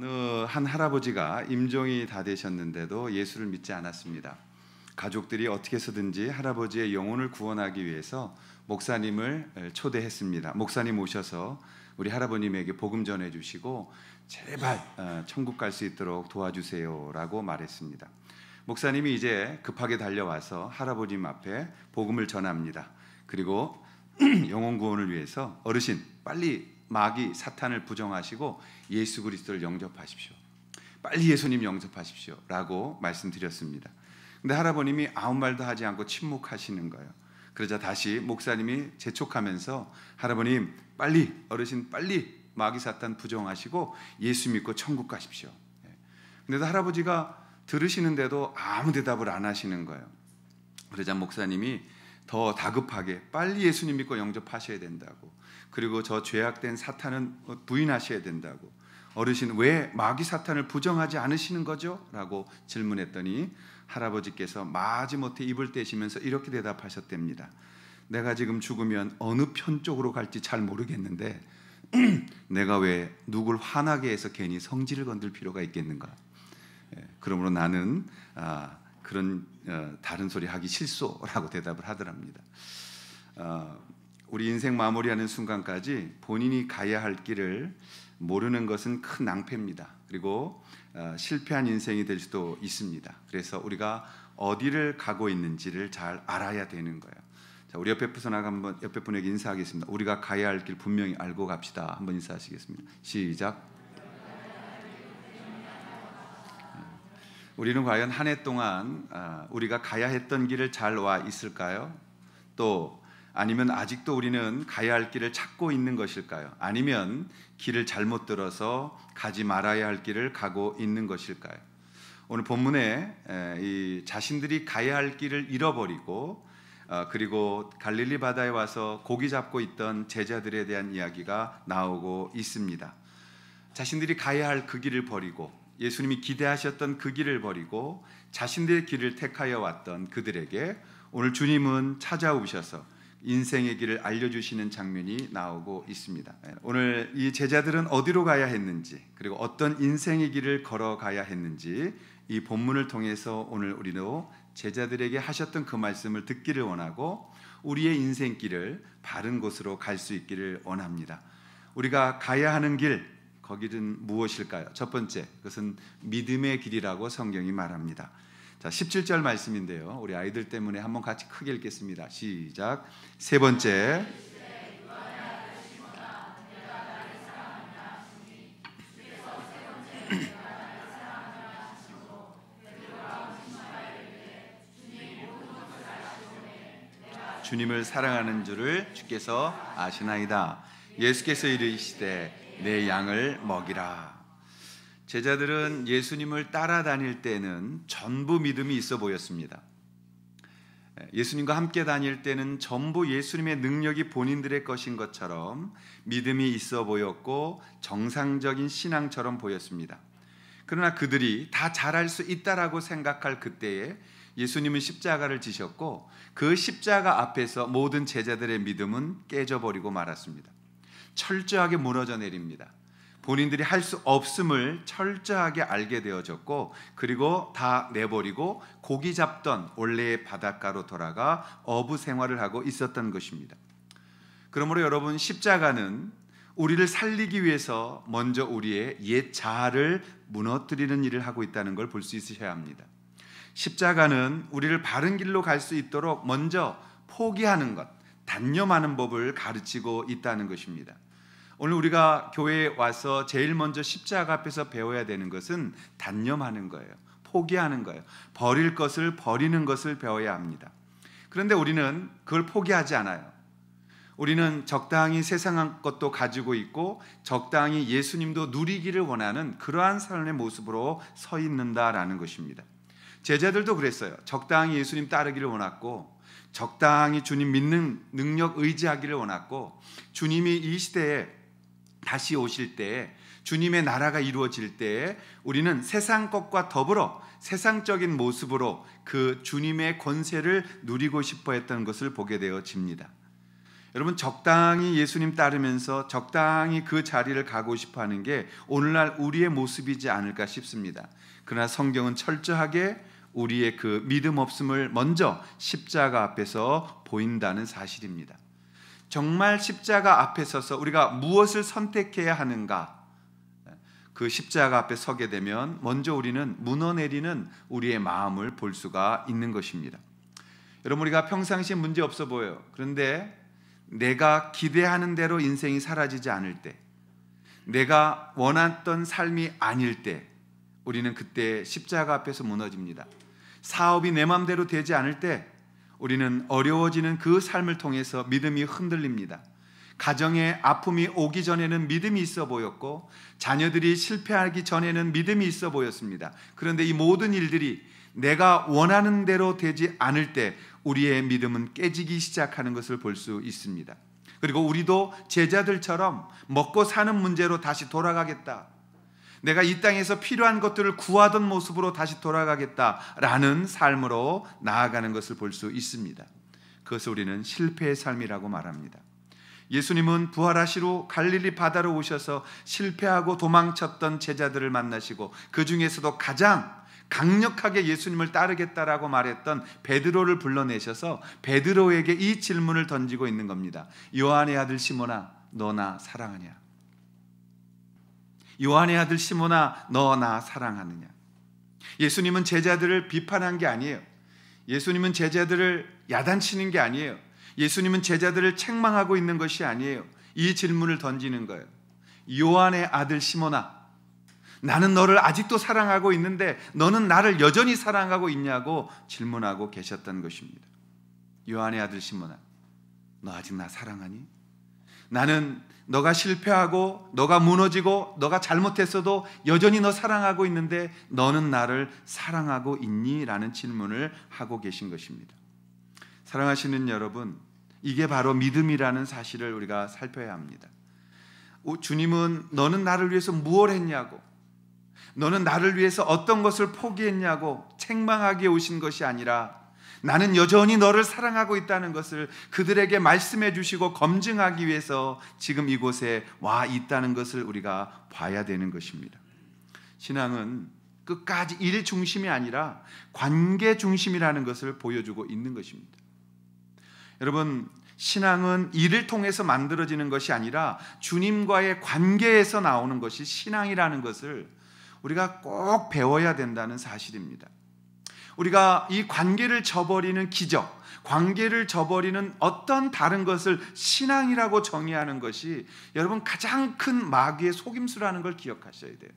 어느 한 할아버지가 임종이 다 되셨는데도 예수를 믿지 않았습니다. 가족들이 어떻게 해서든지 할아버지의 영혼을 구원하기 위해서 목사님을 초대했습니다. 목사님 오셔서 우리 할아버님에게 복음 전해주시고 제발 천국 갈 수 있도록 도와주세요라고 말했습니다. 목사님이 이제 급하게 달려와서 할아버님 앞에 복음을 전합니다. 그리고 영혼 구원을 위해서 어르신 빨리 마귀 사탄을 부정하시고 예수 그리스도를 영접하십시오. 빨리 예수님 영접하십시오 라고 말씀드렸습니다. 근데 할아버님이 아무 말도 하지 않고 침묵하시는 거예요. 그러자 다시 목사님이 재촉하면서 할아버님 빨리 어르신 빨리 마귀 사탄 부정하시고 예수 믿고 천국 가십시오. 근데도 할아버지가 들으시는데도 아무 대답을 안 하시는 거예요. 그러자 목사님이 더 다급하게 빨리 예수님 믿고 영접하셔야 된다고, 그리고 저 죄악된 사탄은 부인하셔야 된다고, 어르신 왜 마귀 사탄을 부정하지 않으시는 거죠? 라고 질문했더니 할아버지께서 마지못해 입을 떼시면서 이렇게 대답하셨답니다. 내가 지금 죽으면 어느 편 쪽으로 갈지 잘 모르겠는데 내가 왜 누굴 화나게 해서 괜히 성질을 건들 필요가 있겠는가? 그러므로 나는 그런 다른 소리 하기 싫소라고 대답을 하더랍니다. 우리 인생 마무리하는 순간까지 본인이 가야 할 길을 모르는 것은 큰 낭패입니다. 그리고 실패한 인생이 될 수도 있습니다. 그래서 우리가 어디를 가고 있는지를 잘 알아야 되는 거예요. 자, 우리 옆에 분에게 인사하겠습니다. 우리가 가야 할 길 분명히 알고 갑시다. 한번 인사하시겠습니다. 시작. 우리는 과연 한 해 동안 우리가 가야 했던 길을 잘 와 있을까요? 또 아니면 아직도 우리는 가야 할 길을 찾고 있는 것일까요? 아니면 길을 잘못 들어서 가지 말아야 할 길을 가고 있는 것일까요? 오늘 본문에 이 자신들이 가야 할 길을 잃어버리고 그리고 갈릴리 바다에 와서 고기 잡고 있던 제자들에 대한 이야기가 나오고 있습니다. 자신들이 가야 할 그 길을 버리고 예수님이 기대하셨던 그 길을 버리고 자신들의 길을 택하여 왔던 그들에게 오늘 주님은 찾아오셔서 인생의 길을 알려주시는 장면이 나오고 있습니다. 오늘 이 제자들은 어디로 가야 했는지, 그리고 어떤 인생의 길을 걸어가야 했는지 이 본문을 통해서 오늘 우리도 제자들에게 하셨던 그 말씀을 듣기를 원하고 우리의 인생길을 바른 곳으로 갈 수 있기를 원합니다. 우리가 가야 하는 길, 거기는 무엇일까요? 첫 번째, 그것은 믿음의 길이라고 성경이 말합니다. 자, 17절 말씀인데요. 우리 아이들 때문에 한번 같이 크게 읽겠습니다. 시작. 세 번째, 주님을 사랑하는 줄을 주께서 아시나이다. 예수께서 이르시되 내 양을 먹이라. 제자들은 예수님을 따라다닐 때는 전부 믿음이 있어 보였습니다. 예수님과 함께 다닐 때는 전부 예수님의 능력이 본인들의 것인 것처럼 믿음이 있어 보였고 정상적인 신앙처럼 보였습니다. 그러나 그들이 다 잘할 수 있다라고 생각할 그때에 예수님은 십자가를 지셨고 그 십자가 앞에서 모든 제자들의 믿음은 깨져버리고 말았습니다. 철저하게 무너져 내립니다. 본인들이 할 수 없음을 철저하게 알게 되어졌고 그리고 다 내버리고 고기 잡던 원래의 바닷가로 돌아가 어부 생활을 하고 있었던 것입니다. 그러므로 여러분, 십자가는 우리를 살리기 위해서 먼저 우리의 옛 자아를 무너뜨리는 일을 하고 있다는 걸 볼 수 있으셔야 합니다. 십자가는 우리를 바른 길로 갈 수 있도록 먼저 포기하는 것, 단념하는 법을 가르치고 있다는 것입니다. 오늘 우리가 교회에 와서 제일 먼저 십자가 앞에서 배워야 되는 것은 단념하는 거예요. 포기하는 거예요. 버릴 것을 버리는 것을 배워야 합니다. 그런데 우리는 그걸 포기하지 않아요. 우리는 적당히 세상 것도 가지고 있고 적당히 예수님도 누리기를 원하는 그러한 삶의 모습으로 서 있는다라는 것입니다. 제자들도 그랬어요. 적당히 예수님 따르기를 원했고 적당히 주님 믿는 능력 의지하기를 원했고 주님이 이 시대에 다시 오실 때에 주님의 나라가 이루어질 때에 우리는 세상 것과 더불어 세상적인 모습으로 그 주님의 권세를 누리고 싶어 했던 것을 보게 되어집니다. 여러분, 적당히 예수님 따르면서 적당히 그 자리를 가고 싶어 하는 게 오늘날 우리의 모습이지 않을까 싶습니다. 그러나 성경은 철저하게 우리의 그 믿음 없음을 먼저 십자가 앞에서 보인다는 사실입니다. 정말 십자가 앞에 서서 우리가 무엇을 선택해야 하는가, 그 십자가 앞에 서게 되면 먼저 우리는 무너내리는 우리의 마음을 볼 수가 있는 것입니다. 여러분, 우리가 평상시에 문제 없어 보여요. 그런데 내가 기대하는 대로 인생이 사라지지 않을 때, 내가 원했던 삶이 아닐 때, 우리는 그때 십자가 앞에서 무너집니다. 사업이 내 마음대로 되지 않을 때 우리는 어려워지는 그 삶을 통해서 믿음이 흔들립니다. 가정에 아픔이 오기 전에는 믿음이 있어 보였고, 자녀들이 실패하기 전에는 믿음이 있어 보였습니다. 그런데 이 모든 일들이 내가 원하는 대로 되지 않을 때 우리의 믿음은 깨지기 시작하는 것을 볼 수 있습니다. 그리고 우리도 제자들처럼 먹고 사는 문제로 다시 돌아가겠다, 내가 이 땅에서 필요한 것들을 구하던 모습으로 다시 돌아가겠다라는 삶으로 나아가는 것을 볼 수 있습니다. 그것을 우리는 실패의 삶이라고 말합니다. 예수님은 부활하시러 갈릴리 바다로 오셔서 실패하고 도망쳤던 제자들을 만나시고, 그 중에서도 가장 강력하게 예수님을 따르겠다라고 말했던 베드로를 불러내셔서 베드로에게 이 질문을 던지고 있는 겁니다. 요한의 아들 시몬아, 너 나 사랑하냐? 요한의 아들 시몬아, 너 나 사랑하느냐? 예수님은 제자들을 비판한 게 아니에요. 예수님은 제자들을 야단치는 게 아니에요. 예수님은 제자들을 책망하고 있는 것이 아니에요. 이 질문을 던지는 거예요. 요한의 아들 시몬아, 나는 너를 아직도 사랑하고 있는데 너는 나를 여전히 사랑하고 있냐고 질문하고 계셨던 것입니다. 요한의 아들 시몬아, 너 아직 나 사랑하니? 나는 너가 실패하고 너가 무너지고 너가 잘못했어도 여전히 너 사랑하고 있는데 너는 나를 사랑하고 있니? 라는 질문을 하고 계신 것입니다. 사랑하시는 여러분, 이게 바로 믿음이라는 사실을 우리가 살펴야 합니다. 주님은 너는 나를 위해서 무엇을 했냐고, 너는 나를 위해서 어떤 것을 포기했냐고 책망하기에 오신 것이 아니라 나는 여전히 너를 사랑하고 있다는 것을 그들에게 말씀해 주시고 검증하기 위해서 지금 이곳에 와 있다는 것을 우리가 봐야 되는 것입니다. 신앙은 끝까지 일 중심이 아니라 관계 중심이라는 것을 보여주고 있는 것입니다. 여러분, 신앙은 일을 통해서 만들어지는 것이 아니라 주님과의 관계에서 나오는 것이 신앙이라는 것을 우리가 꼭 배워야 된다는 사실입니다. 우리가 이 관계를 저버리는 기적, 관계를 저버리는 어떤 다른 것을 신앙이라고 정의하는 것이 여러분 가장 큰 마귀의 속임수라는 걸 기억하셔야 돼요.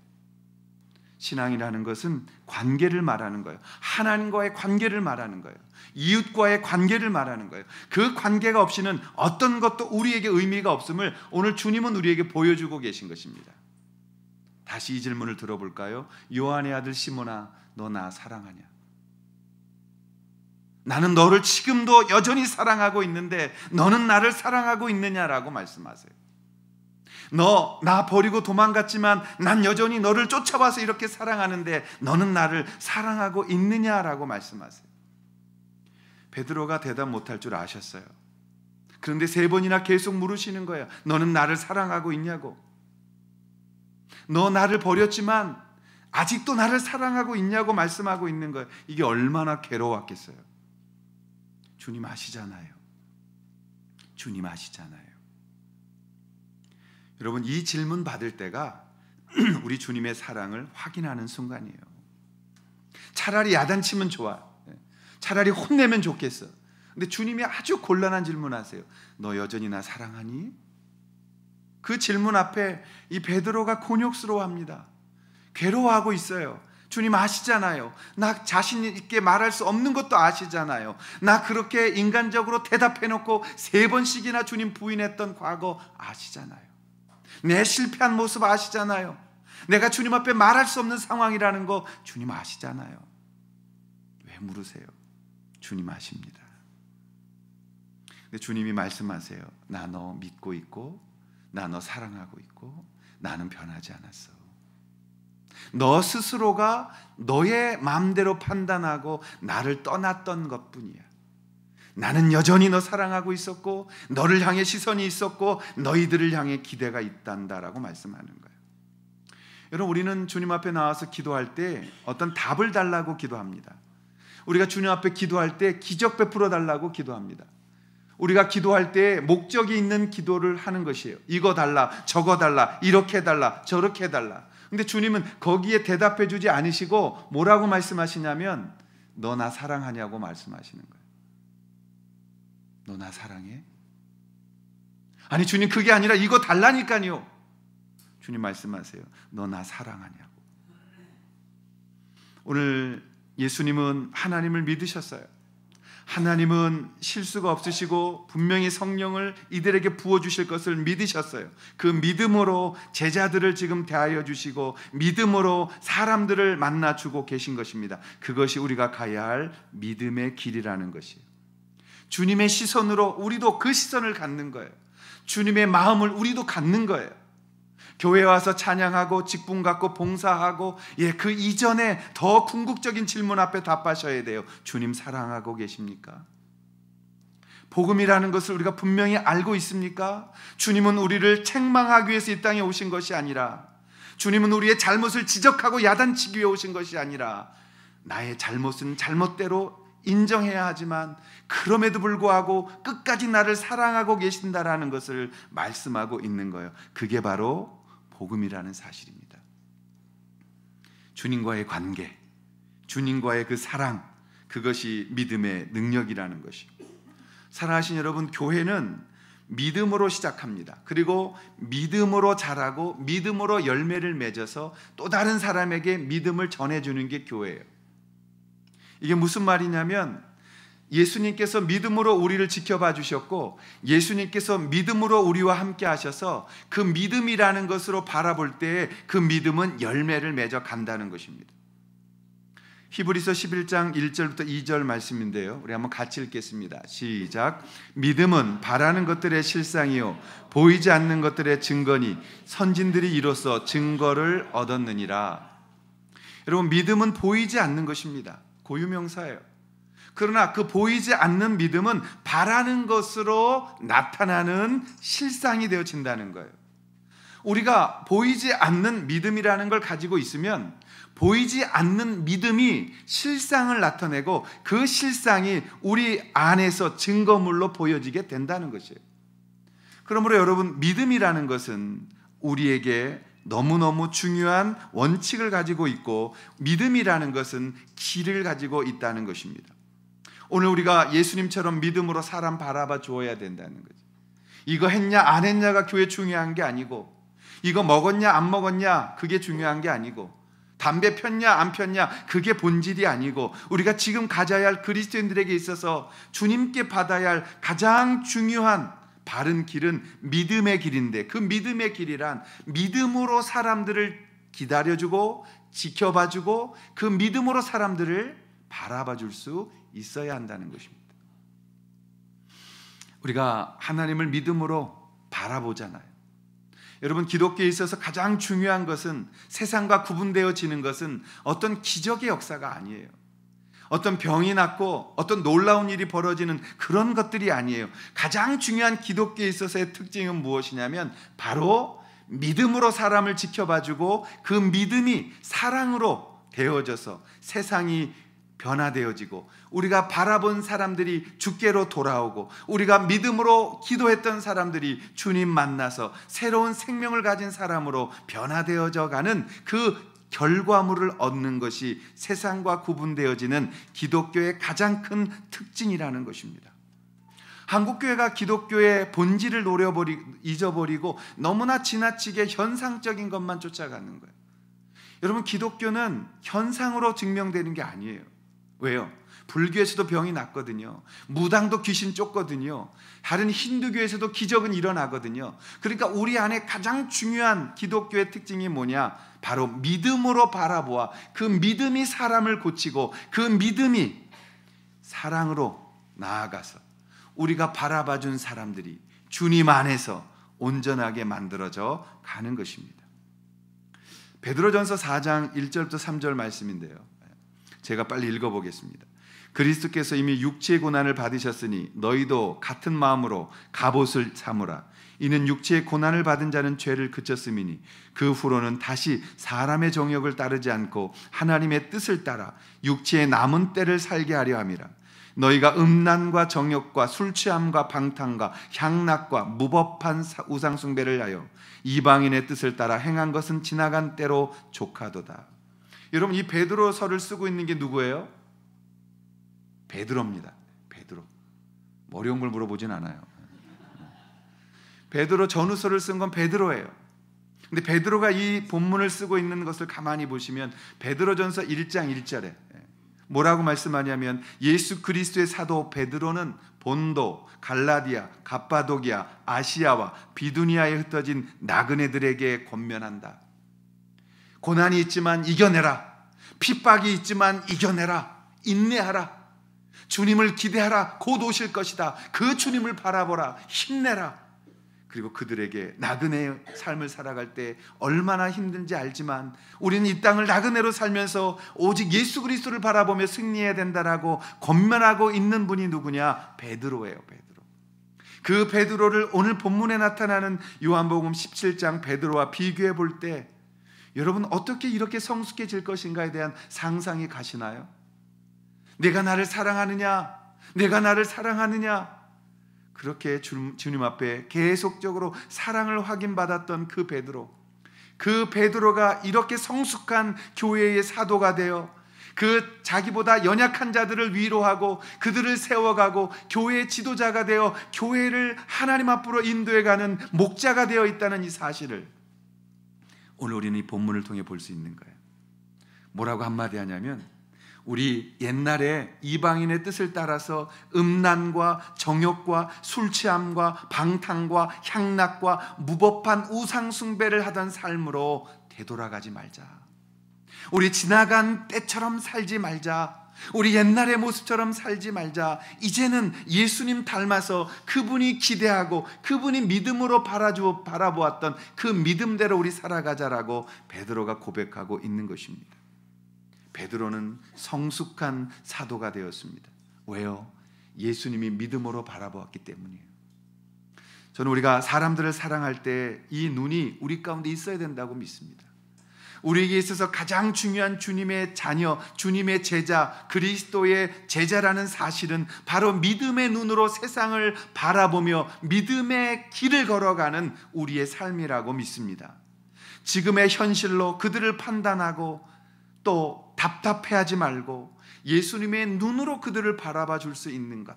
신앙이라는 것은 관계를 말하는 거예요. 하나님과의 관계를 말하는 거예요. 이웃과의 관계를 말하는 거예요. 그 관계가 없이는 어떤 것도 우리에게 의미가 없음을 오늘 주님은 우리에게 보여주고 계신 것입니다. 다시 이 질문을 들어볼까요? 요한의 아들 시몬아, 너 나 사랑하냐? 나는 너를 지금도 여전히 사랑하고 있는데 너는 나를 사랑하고 있느냐라고 말씀하세요. 너 나 버리고 도망갔지만 난 여전히 너를 쫓아와서 이렇게 사랑하는데 너는 나를 사랑하고 있느냐라고 말씀하세요. 베드로가 대답 못할 줄 아셨어요. 그런데 3번이나 계속 물으시는 거예요. 너는 나를 사랑하고 있냐고. 너 나를 버렸지만 아직도 나를 사랑하고 있냐고 말씀하고 있는 거예요. 이게 얼마나 괴로웠겠어요. 주님 아시잖아요. 주님 아시잖아요. 여러분, 이 질문 받을 때가 우리 주님의 사랑을 확인하는 순간이에요. 차라리 야단치면 좋아, 차라리 혼내면 좋겠어. 근데 주님이 아주 곤란한 질문하세요. 너 여전히 나 사랑하니? 그 질문 앞에 이 베드로가 곤욕스러워합니다. 괴로워하고 있어요. 주님 아시잖아요. 나 자신 있게 말할 수 없는 것도 아시잖아요. 나 그렇게 인간적으로 대답해놓고 3번씩이나 주님 부인했던 과거 아시잖아요. 내 실패한 모습 아시잖아요. 내가 주님 앞에 말할 수 없는 상황이라는 거 주님 아시잖아요. 왜 물으세요? 주님 아십니다. 근데 주님이 말씀하세요. 나 너 믿고 있고 나 너 사랑하고 있고 나는 변하지 않았어. 너 스스로가 너의 마음대로 판단하고 나를 떠났던 것뿐이야. 나는 여전히 너 사랑하고 있었고 너를 향해 시선이 있었고 너희들을 향해 기대가 있단다라고 말씀하는 거예요. 여러분, 우리는 주님 앞에 나와서 기도할 때 어떤 답을 달라고 기도합니다. 우리가 주님 앞에 기도할 때 기적 베풀어 달라고 기도합니다. 우리가 기도할 때 목적이 있는 기도를 하는 것이에요. 이거 달라, 저거 달라, 이렇게 해달라, 저렇게 해달라. 근데 주님은 거기에 대답해 주지 않으시고 뭐라고 말씀하시냐면 너 나 사랑하냐고 말씀하시는 거예요. 너 나 사랑해? 아니 주님, 그게 아니라 이거 달라니까요. 주님 말씀하세요. 너 나 사랑하냐고. 오늘 예수님은 하나님을 믿으셨어요. 하나님은 실수가 없으시고 분명히 성령을 이들에게 부어주실 것을 믿으셨어요. 그 믿음으로 제자들을 지금 대하여 주시고 믿음으로 사람들을 만나주고 계신 것입니다. 그것이 우리가 가야 할 믿음의 길이라는 것이에요. 주님의 시선으로 우리도 그 시선을 갖는 거예요. 주님의 마음을 우리도 갖는 거예요. 교회 와서 찬양하고 직분 갖고 봉사하고 그 이전에 더 궁극적인 질문 앞에 답하셔야 돼요. 주님 사랑하고 계십니까? 복음이라는 것을 우리가 분명히 알고 있습니까? 주님은 우리를 책망하기 위해서 이 땅에 오신 것이 아니라, 주님은 우리의 잘못을 지적하고 야단치기 위해 오신 것이 아니라, 나의 잘못은 잘못대로 인정해야 하지만 그럼에도 불구하고 끝까지 나를 사랑하고 계신다라는 것을 말씀하고 있는 거예요. 그게 바로 복음이라는 사실입니다. 주님과의 관계, 주님과의 그 사랑, 그것이 믿음의 능력이라는 것이에요. 사랑하신 여러분, 교회는 믿음으로 시작합니다. 그리고 믿음으로 자라고 믿음으로 열매를 맺어서 또 다른 사람에게 믿음을 전해주는 게 교회예요. 이게 무슨 말이냐면, 예수님께서 믿음으로 우리를 지켜봐 주셨고 예수님께서 믿음으로 우리와 함께 하셔서 그 믿음이라는 것으로 바라볼 때 그 믿음은 열매를 맺어 간다는 것입니다. 히브리서 11장 1절부터 2절 말씀인데요, 우리 한번 같이 읽겠습니다. 시작. 믿음은 바라는 것들의 실상이요 보이지 않는 것들의 증거니 선진들이 이로써 증거를 얻었느니라. 여러분, 믿음은 보이지 않는 것입니다. 고유명사예요. 그러나 그 보이지 않는 믿음은 바라는 것으로 나타나는 실상이 되어진다는 거예요. 우리가 보이지 않는 믿음이라는 걸 가지고 있으면 보이지 않는 믿음이 실상을 나타내고 그 실상이 우리 안에서 증거물로 보여지게 된다는 것이에요. 그러므로 여러분, 믿음이라는 것은 우리에게 너무너무 중요한 원칙을 가지고 있고 믿음이라는 것은 길을 가지고 있다는 것입니다. 오늘 우리가 예수님처럼 믿음으로 사람 바라봐 주어야 된다는 거죠. 이거 했냐 안 했냐가 교회 중요한 게 아니고, 이거 먹었냐 안 먹었냐 그게 중요한 게 아니고, 담배 폈냐 안 폈냐 그게 본질이 아니고, 우리가 지금 가져야 할 그리스도인들에게 있어서 주님께 받아야 할 가장 중요한 바른 길은 믿음의 길인데, 그 믿음의 길이란 믿음으로 사람들을 기다려주고 지켜봐주고 그 믿음으로 사람들을 바라봐줄 수 있어야 한다는 것입니다. 우리가 하나님을 믿음으로 바라보잖아요. 여러분, 기독교에 있어서 가장 중요한 것은, 세상과 구분되어지는 것은 어떤 기적의 역사가 아니에요. 어떤 병이 낫고 어떤 놀라운 일이 벌어지는 그런 것들이 아니에요. 가장 중요한 기독교에 있어서의 특징은 무엇이냐면 바로 믿음으로 사람을 지켜봐주고 그 믿음이 사랑으로 되어져서 세상이 변화되어지고 우리가 바라본 사람들이 주께로 돌아오고 우리가 믿음으로 기도했던 사람들이 주님 만나서 새로운 생명을 가진 사람으로 변화되어져 가는 그 결과물을 얻는 것이 세상과 구분되어지는 기독교의 가장 큰 특징이라는 것입니다. 한국교회가 기독교의 본질을 잊어버리고 너무나 지나치게 현상적인 것만 쫓아가는 거예요. 여러분, 기독교는 현상으로 증명되는 게 아니에요. 왜요? 불교에서도 병이 낫거든요. 무당도 귀신 쫓거든요. 다른 힌두교에서도 기적은 일어나거든요. 그러니까 우리 안에 가장 중요한 기독교의 특징이 뭐냐? 바로 믿음으로 바라보아 그 믿음이 사람을 고치고 그 믿음이 사랑으로 나아가서 우리가 바라봐준 사람들이 주님 안에서 온전하게 만들어져 가는 것입니다. 베드로전서 4장 1절부터 3절 말씀인데요, 제가 빨리 읽어보겠습니다. 그리스도께서 이미 육체의 고난을 받으셨으니 너희도 같은 마음으로 갑옷을 삼으라. 이는 육체의 고난을 받은 자는 죄를 그쳤음이니 그 후로는 다시 사람의 정욕을 따르지 않고 하나님의 뜻을 따라 육체의 남은 때를 살게 하려 함이라. 너희가 음란과 정욕과 술 취함과 방탕과 향락과 무법한 우상 숭배를 하여 이방인의 뜻을 따라 행한 것은 지나간 때로 족하도다. 여러분, 이 베드로서를 쓰고 있는 게 누구예요? 베드로입니다. 베드로. 어려운 걸 물어보진 않아요. 베드로 전후서를 쓴 건 베드로예요. 근데 베드로가 이 본문을 쓰고 있는 것을 가만히 보시면 베드로전서 1장 1절에 뭐라고 말씀하냐면 예수 그리스도의 사도 베드로는 본도, 갈라디아, 갑바도기아, 아시아와 비두니아에 흩어진 나그네들에게 권면한다. 고난이 있지만 이겨내라. 핍박이 있지만 이겨내라. 인내하라. 주님을 기대하라. 곧 오실 것이다. 그 주님을 바라보라. 힘내라. 그리고 그들에게 나그네의 삶을 살아갈 때 얼마나 힘든지 알지만 우리는 이 땅을 나그네로 살면서 오직 예수 그리스도를 바라보며 승리해야 된다라고 권면하고 있는 분이 누구냐? 베드로예요. 베드로. 그 베드로를 오늘 본문에 나타나는 요한복음 17장 베드로와 비교해 볼 때 여러분 어떻게 이렇게 성숙해질 것인가에 대한 상상이 가시나요? 내가 나를 사랑하느냐? 내가 나를 사랑하느냐? 그렇게 주님 앞에 계속적으로 사랑을 확인받았던 그 베드로가 이렇게 성숙한 교회의 사도가 되어 그 자기보다 연약한 자들을 위로하고 그들을 세워가고 교회의 지도자가 되어 교회를 하나님 앞으로 인도해가는 목자가 되어 있다는 이 사실을 오늘 우리는 이 본문을 통해 볼 수 있는 거예요. 뭐라고 한마디 하냐면 우리 옛날에 이방인의 뜻을 따라서 음란과 정욕과 술취함과 방탕과 향락과 무법한 우상숭배를 하던 삶으로 되돌아가지 말자. 우리 지나간 때처럼 살지 말자. 우리 옛날의 모습처럼 살지 말자. 이제는 예수님 닮아서 그분이 기대하고 그분이 믿음으로 바라보았던 그 믿음대로 우리 살아가자라고 베드로가 고백하고 있는 것입니다. 베드로는 성숙한 사도가 되었습니다. 왜요? 예수님이 믿음으로 바라보았기 때문이에요. 저는 우리가 사람들을 사랑할 때 이 눈이 우리 가운데 있어야 된다고 믿습니다. 우리에게 있어서 가장 중요한 주님의 자녀, 주님의 제자, 그리스도의 제자라는 사실은 바로 믿음의 눈으로 세상을 바라보며 믿음의 길을 걸어가는 우리의 삶이라고 믿습니다. 지금의 현실로 그들을 판단하고 또 답답해하지 말고 예수님의 눈으로 그들을 바라봐 줄 수 있는 것,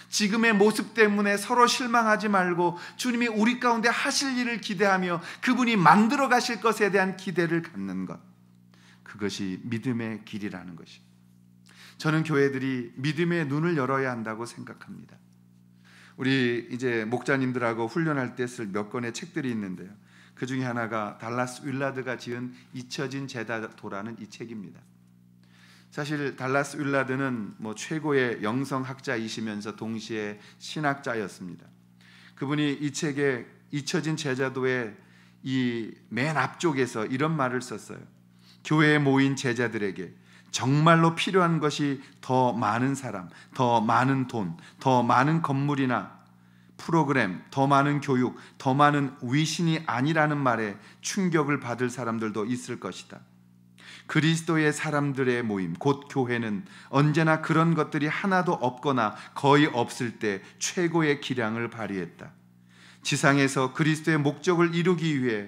지금의 모습 때문에 서로 실망하지 말고 주님이 우리 가운데 하실 일을 기대하며 그분이 만들어 가실 것에 대한 기대를 갖는 것, 그것이 믿음의 길이라는 것입니다. 저는 교회들이 믿음의 눈을 열어야 한다고 생각합니다. 우리 이제 목자님들하고 훈련할 때 쓸 몇 권의 책들이 있는데요, 그 중에 하나가 달라스 윌라드가 지은 잊혀진 제자도라는 이 책입니다. 사실 달라스 윌라드는 최고의 영성학자이시면서 동시에 신학자였습니다. 그분이 이 책에 잊혀진 제자도의 이 맨 앞쪽에서 이런 말을 썼어요. 교회에 모인 제자들에게 정말로 필요한 것이 더 많은 사람, 더 많은 돈, 더 많은 건물이나 프로그램, 더 많은 교육, 더 많은 위신이 아니라는 말에 충격을 받을 사람들도 있을 것이다. 그리스도의 사람들의 모임, 곧 교회는 언제나 그런 것들이 하나도 없거나 거의 없을 때 최고의 기량을 발휘했다. 지상에서 그리스도의 목적을 이루기 위해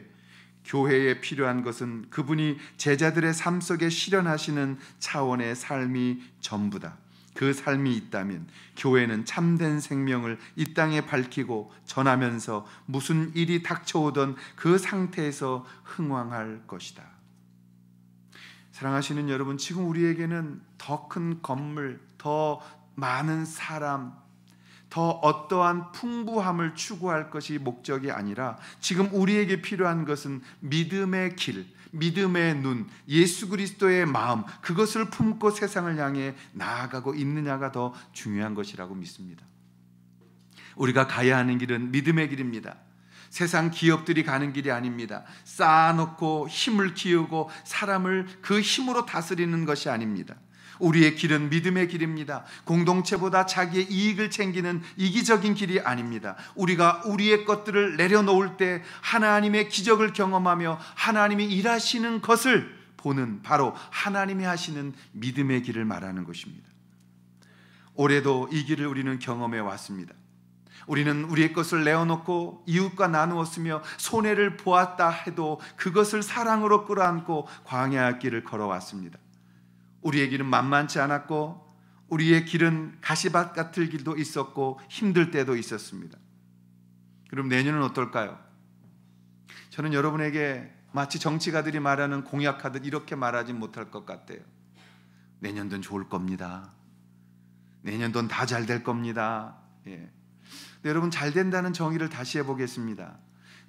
교회에 필요한 것은 그분이 제자들의 삶 속에 실현하시는 차원의 삶이 전부다. 그 삶이 있다면 교회는 참된 생명을 이 땅에 밝히고 전하면서 무슨 일이 닥쳐오던 그 상태에서 흥왕할 것이다. 사랑하시는 여러분, 지금 우리에게는 더 큰 건물, 더 많은 사람, 더 어떠한 풍부함을 추구할 것이 목적이 아니라 지금 우리에게 필요한 것은 믿음의 길, 믿음의 눈, 예수 그리스도의 마음, 그것을 품고 세상을 향해 나아가고 있느냐가 더 중요한 것이라고 믿습니다. 우리가 가야 하는 길은 믿음의 길입니다. 세상 기업들이 가는 길이 아닙니다. 쌓아놓고 힘을 키우고 사람을 그 힘으로 다스리는 것이 아닙니다. 우리의 길은 믿음의 길입니다. 공동체보다 자기의 이익을 챙기는 이기적인 길이 아닙니다. 우리가 우리의 것들을 내려놓을 때 하나님의 기적을 경험하며 하나님이 일하시는 것을 보는, 바로 하나님이 하시는 믿음의 길을 말하는 것입니다. 올해도 이 길을 우리는 경험해 왔습니다. 우리는 우리의 것을 내어놓고 이웃과 나누었으며 손해를 보았다 해도 그것을 사랑으로 끌어안고 광야 길을 걸어왔습니다. 우리의 길은 만만치 않았고 우리의 길은 가시밭 같은 길도 있었고 힘들 때도 있었습니다. 그럼 내년은 어떨까요? 저는 여러분에게 마치 정치가들이 말하는 공약하듯 이렇게 말하지 못할 것 같아요. 내년도는 좋을 겁니다. 내년도는 다 잘 될 겁니다. 예. 여러분, 잘 된다는 정의를 다시 해보겠습니다.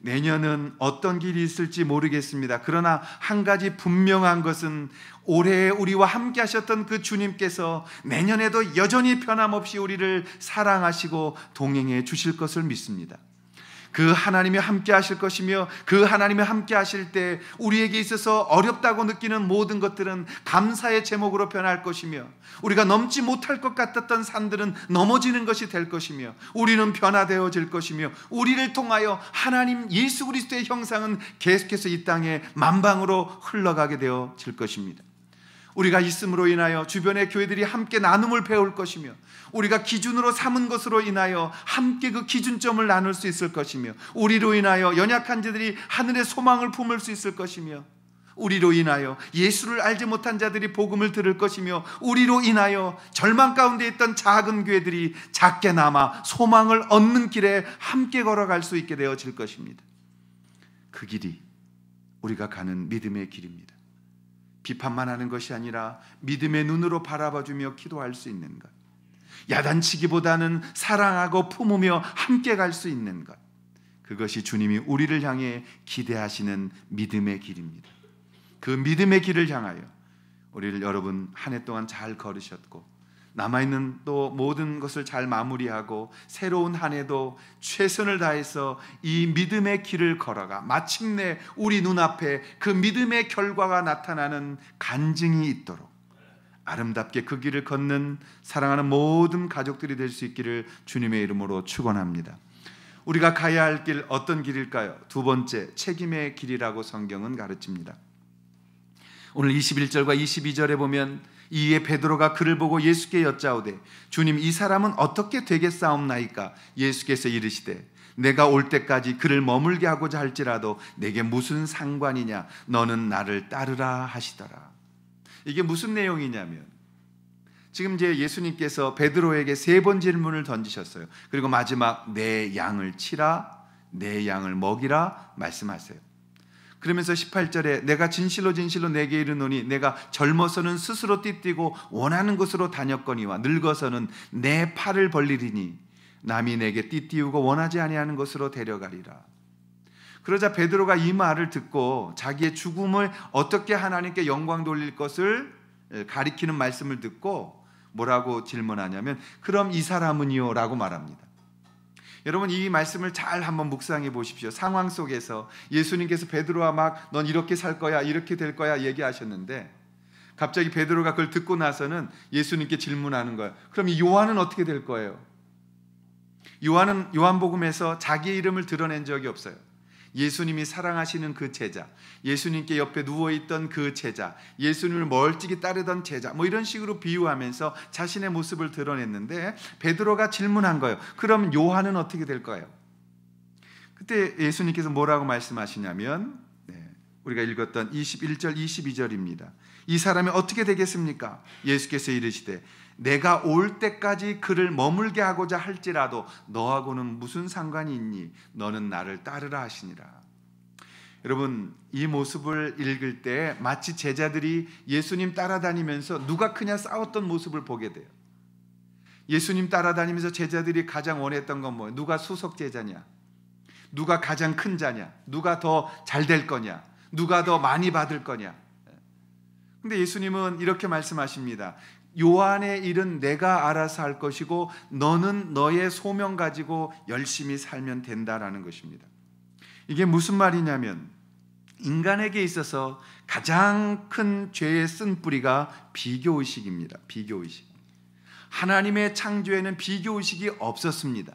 내년은 어떤 길이 있을지 모르겠습니다. 그러나 한 가지 분명한 것은 올해 우리와 함께 하셨던 그 주님께서 내년에도 여전히 변함없이 우리를 사랑하시고 동행해 주실 것을 믿습니다. 그 하나님이 함께 하실 것이며 그 하나님이 함께 하실 때 우리에게 있어서 어렵다고 느끼는 모든 것들은 감사의 제목으로 변할 것이며 우리가 넘지 못할 것 같았던 산들은 넘어지는 것이 될 것이며 우리는 변화되어질 것이며 우리를 통하여 하나님 예수 그리스도의 형상은 계속해서 이 땅에 만방으로 흘러가게 되어질 것입니다. 우리가 있음으로 인하여 주변의 교회들이 함께 나눔을 배울 것이며 우리가 기준으로 삼은 것으로 인하여 함께 그 기준점을 나눌 수 있을 것이며 우리로 인하여 연약한 자들이 하늘의 소망을 품을 수 있을 것이며 우리로 인하여 예수를 알지 못한 자들이 복음을 들을 것이며 우리로 인하여 절망 가운데 있던 작은 교회들이 작게나마 소망을 얻는 길에 함께 걸어갈 수 있게 되어질 것입니다. 그 길이 우리가 가는 믿음의 길입니다. 비판만 하는 것이 아니라 믿음의 눈으로 바라봐주며 기도할 수 있는 것, 야단치기보다는 사랑하고 품으며 함께 갈 수 있는 것, 그것이 주님이 우리를 향해 기대하시는 믿음의 길입니다. 그 믿음의 길을 향하여 우리를 여러분 한 해 동안 잘 걸으셨고 남아있는 또 모든 것을 잘 마무리하고 새로운 한 해도 최선을 다해서 이 믿음의 길을 걸어가 마침내 우리 눈앞에 그 믿음의 결과가 나타나는 간증이 있도록 아름답게 그 길을 걷는 사랑하는 모든 가족들이 될 수 있기를 주님의 이름으로 축원합니다. 우리가 가야 할 길 어떤 길일까요? 두 번째, 책임의 길이라고 성경은 가르칩니다. 오늘 21절과 22절에 보면 이에 베드로가 그를 보고 예수께 여짜오되 주님, 이 사람은 어떻게 되겠사옵나이까? 예수께서 이르시되 내가 올 때까지 그를 머물게 하고자 할지라도 내게 무슨 상관이냐? 너는 나를 따르라 하시더라. 이게 무슨 내용이냐면 지금 이제 예수님께서 베드로에게 3번 질문을 던지셨어요. 그리고 마지막 내 양을 치라, 내 양을 먹이라 말씀하세요. 그러면서 18절에 내가 진실로 진실로 내게 이르노니 내가 젊어서는 스스로 띠뛰고 원하는 곳으로 다녔거니와 늙어서는 내 팔을 벌리리니 남이 내게 띠띠우고 원하지 아니하는 곳으로 데려가리라. 그러자 베드로가 이 말을 듣고 자기의 죽음을 어떻게 하나님께 영광 돌릴 것을 가리키는 말씀을 듣고 뭐라고 질문하냐면 그럼 이 사람은요? 라고 말합니다. 여러분, 이 말씀을 잘 한번 묵상해 보십시오. 상황 속에서 예수님께서 베드로와 막 넌 이렇게 살 거야, 이렇게 될 거야 얘기하셨는데 갑자기 베드로가 그걸 듣고 나서는 예수님께 질문하는 거예요. 그럼 이 요한은 어떻게 될 거예요? 요한은 요한복음에서 자기의 이름을 드러낸 적이 없어요. 예수님이 사랑하시는 그 제자, 예수님께 옆에 누워있던 그 제자, 예수님을 멀찍이 따르던 제자, 뭐 이런 식으로 비유하면서 자신의 모습을 드러냈는데 베드로가 질문한 거예요. 그럼 요한은 어떻게 될 거예요? 그때 예수님께서 뭐라고 말씀하시냐면 우리가 읽었던 21절 22절입니다. 이 사람이 어떻게 되겠습니까? 예수께서 이르시되 내가 올 때까지 그를 머물게 하고자 할지라도 너하고는 무슨 상관이 있니? 너는 나를 따르라 하시니라. 여러분, 이 모습을 읽을 때 마치 제자들이 예수님 따라다니면서 누가 크냐 싸웠던 모습을 보게 돼요. 예수님 따라다니면서 제자들이 가장 원했던 건 뭐예요? 누가 수석 제자냐? 누가 가장 큰 자냐? 누가 더 잘 될 거냐? 누가 더 많이 받을 거냐? 근데 예수님은 이렇게 말씀하십니다. 요한의 일은 내가 알아서 할 것이고 너는 너의 소명 가지고 열심히 살면 된다라는 것입니다. 이게 무슨 말이냐면 인간에게 있어서 가장 큰 죄의 쓴뿌리가 비교의식입니다. 비교의식. 하나님의 창조에는 비교의식이 없었습니다.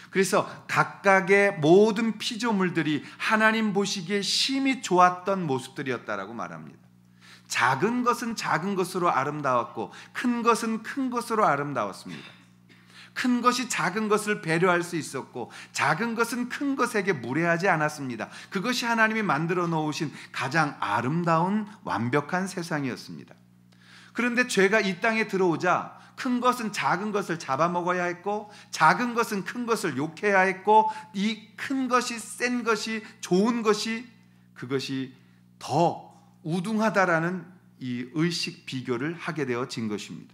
그래서 각각의 모든 피조물들이 하나님 보시기에 심히 좋았던 모습들이었다라고 말합니다. 작은 것은 작은 것으로 아름다웠고 큰 것은 큰 것으로 아름다웠습니다. 큰 것이 작은 것을 배려할 수 있었고 작은 것은 큰 것에게 무례하지 않았습니다. 그것이 하나님이 만들어 놓으신 가장 아름다운 완벽한 세상이었습니다. 그런데 죄가 이 땅에 들어오자 큰 것은 작은 것을 잡아먹어야 했고 작은 것은 큰 것을 욕해야 했고 이 큰 것이 센 것이 좋은 것이 그것이 더 우등하다라는 이 의식 비교를 하게 되어진 것입니다.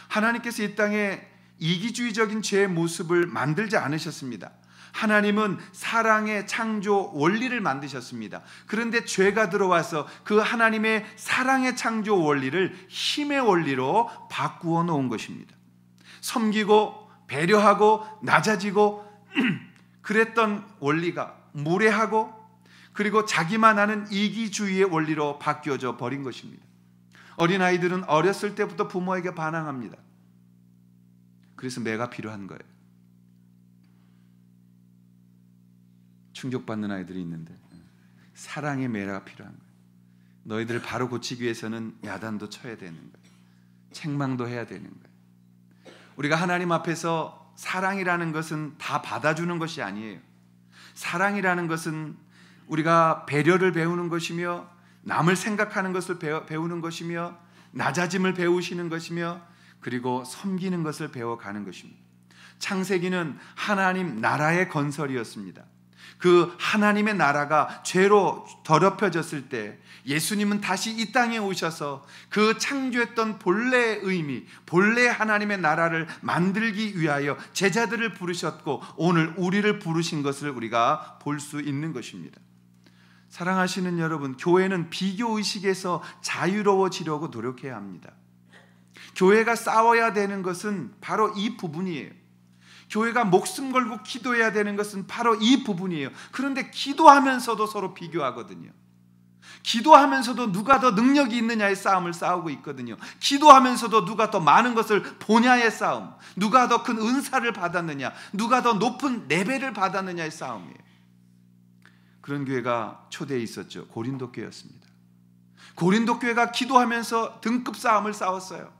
하나님께서 이 땅에 이기주의적인 죄의 모습을 만들지 않으셨습니다. 하나님은 사랑의 창조 원리를 만드셨습니다. 그런데 죄가 들어와서 그 하나님의 사랑의 창조 원리를 힘의 원리로 바꾸어 놓은 것입니다. 섬기고 배려하고 낮아지고 그랬던 원리가 무례하고 그리고 자기만 아는 이기주의의 원리로 바뀌어져 버린 것입니다. 어린아이들은 어렸을 때부터 부모에게 반항합니다. 그래서 매가 필요한 거예요. 충격받는 아이들이 있는데 사랑의 매가 필요한 거예요. 너희들을 바로 고치기 위해서는 야단도 쳐야 되는 거예요. 책망도 해야 되는 거예요. 우리가 하나님 앞에서 사랑이라는 것은 다 받아주는 것이 아니에요. 사랑이라는 것은 우리가 배려를 배우는 것이며 남을 생각하는 것을 배우는 것이며 낮아짐을 배우시는 것이며 그리고 섬기는 것을 배워가는 것입니다. 창세기는 하나님 나라의 건설이었습니다. 그 하나님의 나라가 죄로 더럽혀졌을 때 예수님은 다시 이 땅에 오셔서 그 창조했던 본래의 의미, 본래 하나님의 나라를 만들기 위하여 제자들을 부르셨고 오늘 우리를 부르신 것을 우리가 볼 수 있는 것입니다. 사랑하시는 여러분, 교회는 비교의식에서 자유로워지려고 노력해야 합니다. 교회가 싸워야 되는 것은 바로 이 부분이에요. 교회가 목숨 걸고 기도해야 되는 것은 바로 이 부분이에요. 그런데 기도하면서도 서로 비교하거든요. 기도하면서도 누가 더 능력이 있느냐의 싸움을 싸우고 있거든요. 기도하면서도 누가 더 많은 것을 보냐의 싸움, 누가 더 큰 은사를 받았느냐, 누가 더 높은 레벨을 받았느냐의 싸움이에요. 그런 교회가 초대에 있었죠. 고린도 교회였습니다. 고린도 교회가 기도하면서 등급 싸움을 싸웠어요.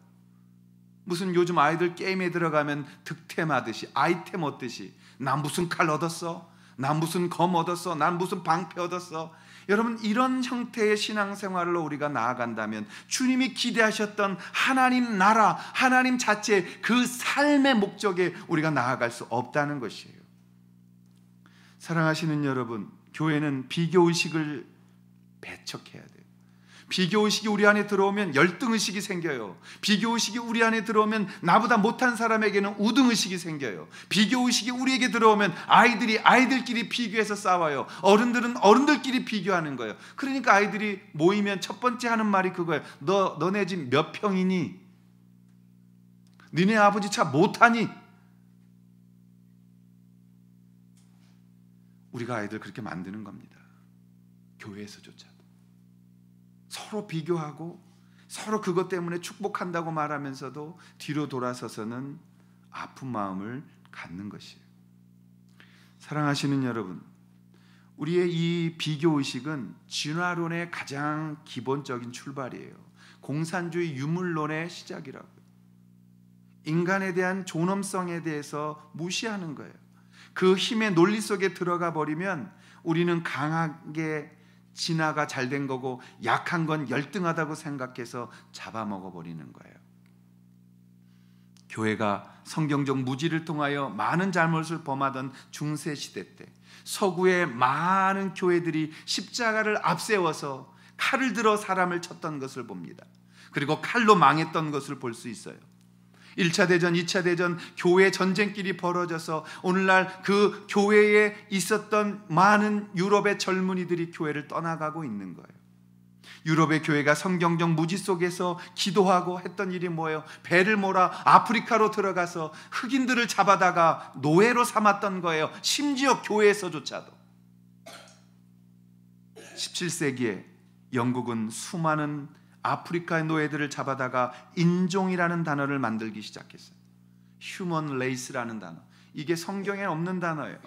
무슨 요즘 아이들 게임에 들어가면 득템하듯이 아이템 얻듯이 난 무슨 칼 얻었어? 난 무슨 검 얻었어? 난 무슨 방패 얻었어? 여러분, 이런 형태의 신앙생활로 우리가 나아간다면 주님이 기대하셨던 하나님 나라, 하나님 자체 그 삶의 목적에 우리가 나아갈 수 없다는 것이에요. 사랑하시는 여러분, 교회는 비교의식을 배척해야 돼요. 비교의식이 우리 안에 들어오면 열등의식이 생겨요. 비교의식이 우리 안에 들어오면 나보다 못한 사람에게는 우등의식이 생겨요. 비교의식이 우리에게 들어오면 아이들이 아이들끼리 비교해서 싸워요. 어른들은 어른들끼리 비교하는 거예요. 그러니까 아이들이 모이면 첫 번째 하는 말이 그거예요. 너네 집 몇 평이니? 니네 아버지 차 못 타니? 우리가 아이들 그렇게 만드는 겁니다. 교회에서조차도 서로 비교하고 서로 그것 때문에 축복한다고 말하면서도 뒤로 돌아서서는 아픈 마음을 갖는 것이에요. 사랑하시는 여러분, 우리의 이 비교의식은 진화론의 가장 기본적인 출발이에요. 공산주의 유물론의 시작이라고요. 인간에 대한 존엄성에 대해서 무시하는 거예요. 그 힘의 논리 속에 들어가 버리면 우리는 강하게 진화가 잘 된 거고 약한 건 열등하다고 생각해서 잡아먹어 버리는 거예요. 교회가 성경적 무지를 통하여 많은 잘못을 범하던 중세시대 때 서구의 많은 교회들이 십자가를 앞세워서 칼을 들어 사람을 쳤던 것을 봅니다. 그리고 칼로 망했던 것을 볼 수 있어요. 1차 대전, 2차 대전 교회 전쟁길이 벌어져서 오늘날 그 교회에 있었던 많은 유럽의 젊은이들이 교회를 떠나가고 있는 거예요. 유럽의 교회가 성경적 무지 속에서 기도하고 했던 일이 뭐예요? 배를 몰아 아프리카로 들어가서 흑인들을 잡아다가 노예로 삼았던 거예요. 심지어 교회에서조차도. 17세기에 영국은 수많은 아프리카의 노예들을 잡아다가 인종이라는 단어를 만들기 시작했어요. 휴먼 레이스라는 단어. 이게 성경에 없는 단어예요.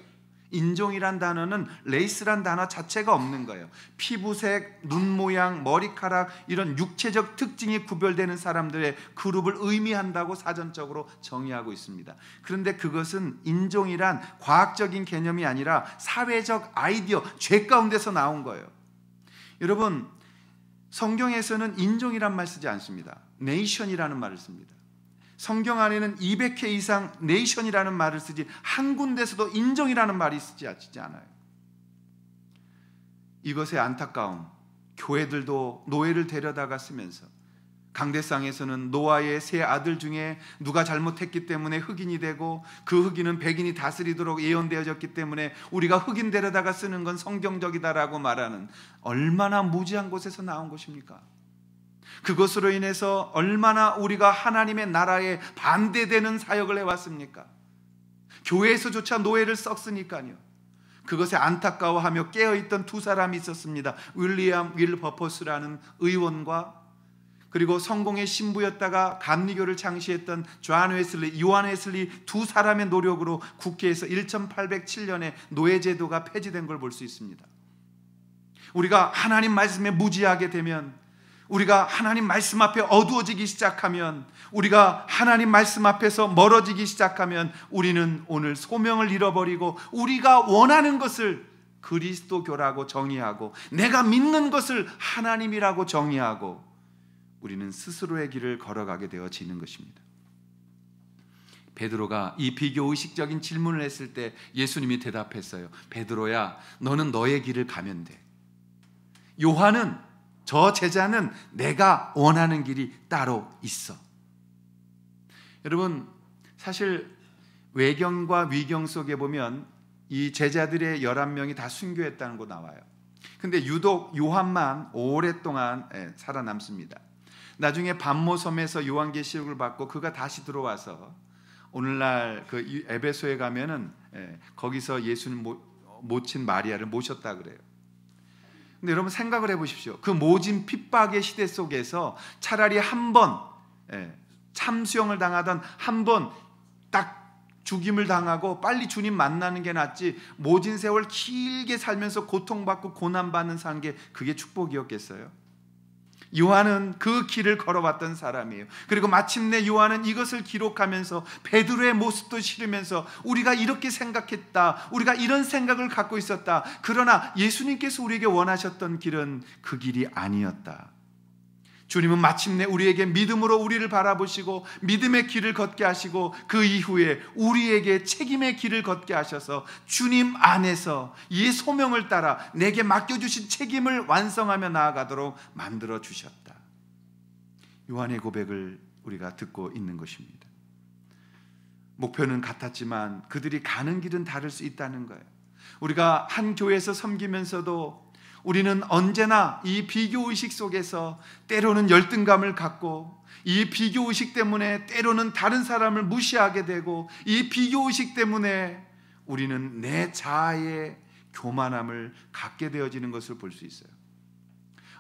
인종이란 단어는 레이스란 단어 자체가 없는 거예요. 피부색, 눈 모양, 머리카락 이런 육체적 특징이 구별되는 사람들의 그룹을 의미한다고 사전적으로 정의하고 있습니다. 그런데 그것은 인종이란 과학적인 개념이 아니라 사회적 아이디어, 죄 가운데서 나온 거예요. 여러분, 성경에서는 인종이란 말 쓰지 않습니다. 네이션이라는 말을 씁니다. 성경 안에는 200회 이상 네이션이라는 말을 쓰지 한 군데서도 인종이라는 말이 쓰지 않아요. 이것의 안타까움, 교회들도 노예를 데려다가 쓰면서 강대상에서는 노아의 세 아들 중에 누가 잘못했기 때문에 흑인이 되고 그 흑인은 백인이 다스리도록 예언되어졌기 때문에 우리가 흑인 데려다가 쓰는 건 성경적이다라고 말하는, 얼마나 무지한 곳에서 나온 것입니까? 그것으로 인해서 얼마나 우리가 하나님의 나라에 반대되는 사역을 해왔습니까? 교회에서조차 노예를 썩으니까요. 그것에 안타까워하며 깨어있던 두 사람이 있었습니다. 윌리엄 윌버퍼스라는 의원과 그리고 성공의 신부였다가 감리교를 창시했던 존 웨슬리, 요한 웨슬리 두 사람의 노력으로 국회에서 1807년에 노예제도가 폐지된 걸 볼 수 있습니다. 우리가 하나님 말씀에 무지하게 되면, 우리가 하나님 말씀 앞에 어두워지기 시작하면, 우리가 하나님 말씀 앞에서 멀어지기 시작하면 우리는 오늘 소명을 잃어버리고 우리가 원하는 것을 그리스도교라고 정의하고 내가 믿는 것을 하나님이라고 정의하고 우리는 스스로의 길을 걸어가게 되어지는 것입니다. 베드로가 이 비교의식적인 질문을 했을 때 예수님이 대답했어요. 베드로야, 너는 너의 길을 가면 돼. 요한은, 저 제자는 내가 원하는 길이 따로 있어. 여러분, 사실 외경과 위경 속에 보면 이 제자들의 11명이 다 순교했다는 거 나와요. 근데 유독 요한만 오랫동안 살아남습니다. 나중에 반모섬에서 요한계시록을 받고 그가 다시 들어와서 오늘날 그 에베소에 가면은 거기서 예수님 모친 마리아를 모셨다 그래요. 근데 여러분 생각을 해보십시오. 그 모진 핍박의 시대 속에서 차라리 한 번 참수형을 당하던 한 번 딱 죽임을 당하고 빨리 주님 만나는 게 낫지, 모진 세월 길게 살면서 고통받고 고난받는 사는 게 그게 축복이었겠어요? 요한은 그 길을 걸어왔던 사람이에요. 그리고 마침내 요한은 이것을 기록하면서 베드로의 모습도 실으면서 우리가 이렇게 생각했다, 우리가 이런 생각을 갖고 있었다, 그러나 예수님께서 우리에게 원하셨던 길은 그 길이 아니었다. 주님은 마침내 우리에게 믿음으로 우리를 바라보시고 믿음의 길을 걷게 하시고 그 이후에 우리에게 책임의 길을 걷게 하셔서 주님 안에서 이 소명을 따라 내게 맡겨주신 책임을 완성하며 나아가도록 만들어 주셨다. 요한의 고백을 우리가 듣고 있는 것입니다. 목표는 같았지만 그들이 가는 길은 다를 수 있다는 거예요. 우리가 한 교회에서 섬기면서도 우리는 언제나 이 비교의식 속에서 때로는 열등감을 갖고, 이 비교의식 때문에 때로는 다른 사람을 무시하게 되고, 이 비교의식 때문에 우리는 내 자아의 교만함을 갖게 되어지는 것을 볼 수 있어요.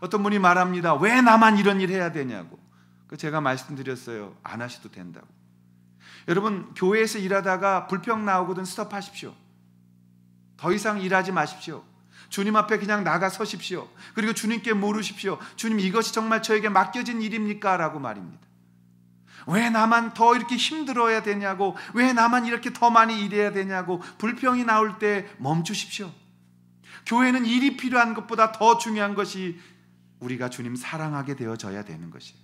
어떤 분이 말합니다. 왜 나만 이런 일 해야 되냐고. 제가 말씀드렸어요. 안 하셔도 된다고. 여러분, 교회에서 일하다가 불평 나오거든 스톱하십시오. 더 이상 일하지 마십시오. 주님 앞에 그냥 나가 서십시오. 그리고 주님께 물으십시오. 주님, 이것이 정말 저에게 맡겨진 일입니까? 라고 말입니다. 왜 나만 더 이렇게 힘들어야 되냐고, 왜 나만 이렇게 더 많이 일해야 되냐고 불평이 나올 때 멈추십시오. 교회는 일이 필요한 것보다 더 중요한 것이 우리가 주님 사랑하게 되어져야 되는 것이에요.